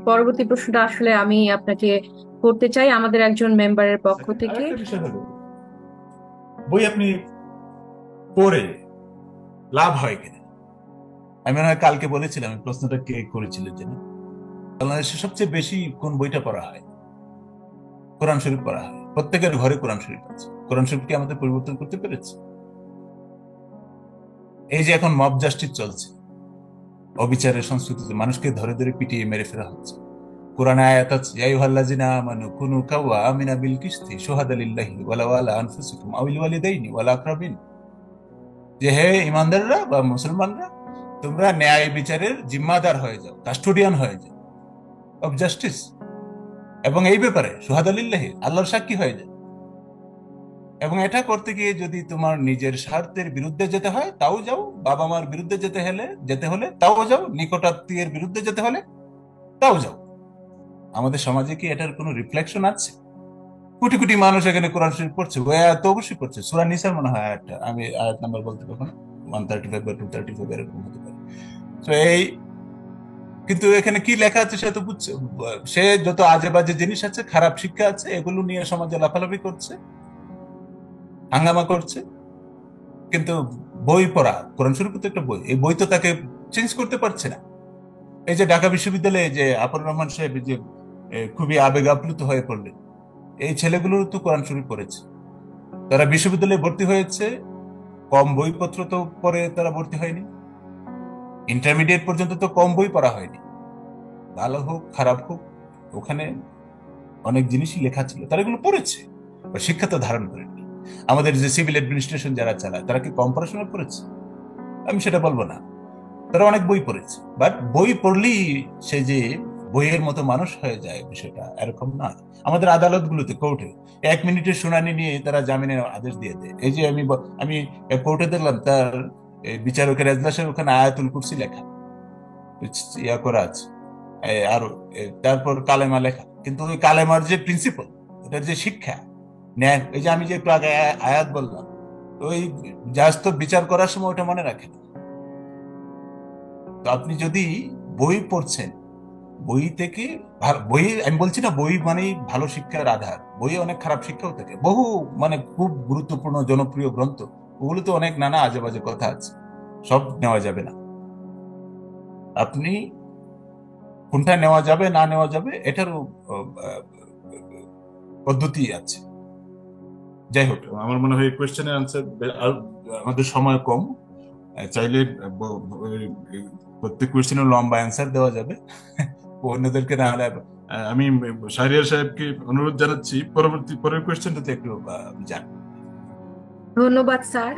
পরবর্তী প্রশ্নটা আসলে আমি আপনাকে করতে চাই আমাদের একজন মেম্বারের পক্ষ সেকেন্ড থেকে। আরেকটা বিষয় হলো, বই আপনি পড়ে লাভ হয় কিনা। আমি মনে হয় কালকে বলেছিলাম, আমি প্রশ্নটা কে করেছিল যেন, বাংলাদেশে সবচেয়ে বেশি কোন বইটা পড়া হয়? কোরআন শরীফ পড়া হয়। প্রত্যেকের ঘরে কোরআন শরীফ আছে। কোরআন শরীফ কি আমাদের পরিবর্তন করতে পেরেছে? এই যে এখন মব জাস্টিস চলছে, অবিচারের সংস্কৃতিতে মানুষকে ধরে ধরে পিটিয়ে মেরে ফেলা হচ্ছে, কোরআনে আয়াত আছে, ইয়া আইয়ুহাল্লাযিনা আমানু কুনু কাওয়ামিনা বিল কিসতি শুহাদা লিল্লাহি ওয়ালাউ আলা আনফুসিকুম আউল ওয়ালিদাইনি ওয়াল আকরাবিন, যে হে ইমানদাররা বা মুসলমানরা, তোমরা ন্যায় বিচারের জিম্মাদার হয়ে যাও, কাস্টোডিয়ান হয়ে যাও অব জাস্টিস, এবং এই ব্যাপারে শুহাদা লিল্লাহি, আল্লাহর সাক্ষী হয়ে যায়। এবং এটা করতে গিয়ে যদি তোমার নিজের স্বার্থের বিরুদ্ধে যেতে হয় তাও যাও, বাবা মার বিরুদ্ধে যেতে হলে তাও যাও, নিকটাত্মীয়ের বিরুদ্ধে যেতে হলে তাও যাও। আমাদের সমাজে কি এটার কোনো রিফ্লেকশন আছে? কোটি কোটি মানুষ এখানে কোরআন শরীফ পড়ছে, ওই আয়াত তো অবশ্যই পড়ছে, সূরা নিসার মনে হয় আয়াতটা, আমি আয়াত নাম্বার বলতে পারবো না, 135 বা 235 এরকম হতে পারে। তো এই, কিন্তু এখানে কি লেখা আছে সে তো বুঝছে, সে যত আজে বাজে জিনিস আছে, খারাপ শিক্ষা আছে, এগুলো নিয়ে সমাজে লাফালাফি করছে, হাঙ্গামা করছে। কিন্তু বই পড়া, কোরআন শরীফ তো একটা বই, এই বই তো তাকে চেঞ্জ করতে পারছে না। এই যে ঢাকা বিশ্ববিদ্যালয়ে যে আপানুর রহমান সাহেব যে খুবই আবেগ আপ্লুত হয়ে পড়লেন, এই ছেলেগুলো তো কোরআন শরীফ পড়েছে, তারা বিশ্ববিদ্যালয়ে ভর্তি হয়েছে, কম বইপত্র তো পরে তারা ভর্তি হয়নি, ইন্টারমিডিয়েট পর্যন্ত তো কম বই পড়া হয়নি। ভালো হোক খারাপ হোক, ওখানে অনেক জিনিসই লেখা ছিল, তারা এগুলো পড়েছে, বা শিক্ষা তো ধারণ করেনি। আমাদের যে সিভিল অ্যাডমিনিস্ট্রেশন যারা চালায়, তারা কি কম পড়াশোনা করেছে? আমি সেটা বলবো না, তারা অনেক বই পড়েছে, বাট বই পড়লেই সে যে বইয়ের মতো মানুষ হয়ে যায়, বিষয়টা এরকম না। আমাদের আদালতগুলোতে, কোর্টে 1 মিনিটের শুনানি নিয়ে তারা জামিনের আদেশ দিয়ে দেয়। এই যে আমি কোর্টে দেখলাম, তার বিচারকের এজলাসের ওখানে আয়াতুল কুরসি লেখা, ইয়া করা আছে, আরো তারপর কালেমা লেখা, কিন্তু ওই কালেমার যে প্রিন্সিপাল, এটার যে শিক্ষা, ন্যায়, এই যে আমি যে একটু আগে আয়াত বললাম, ওই জাজ তো বিচার করার সময় ওটা মনে রাখে না। তো আপনি যদি বই পড়ছেন, বই থেকে বই, আমি বলছি না বই মানেই ভালো শিক্ষার আধার, বই অনেক খারাপ শিক্ষাও থাকে, বহু মানে খুব গুরুত্বপূর্ণ জনপ্রিয় গ্রন্থ, ওগুলোতে অনেক নানা আজে বাজে কথা আছে, সব নেওয়া যাবে না। আপনি কোনটা নেওয়া যাবে না নেওয়া যাবে এটারও আহ, পদ্ধতি আছে। যাই হোক, আমার মনে হয় কোয়েশ্চেনের আনসার, আমাদের সময় কম, চাইলে প্রত্যেক কোয়েশ্চেনের লম্বা অ্যান্সার দেওয়া যাবে অন্যদেরকে, না হলে আমি শাহরিয়ার সাহেবকে অনুরোধ জানাচ্ছি পরের কোয়েশ্চেনটাতে একটু যান। ধন্যবাদ স্যার।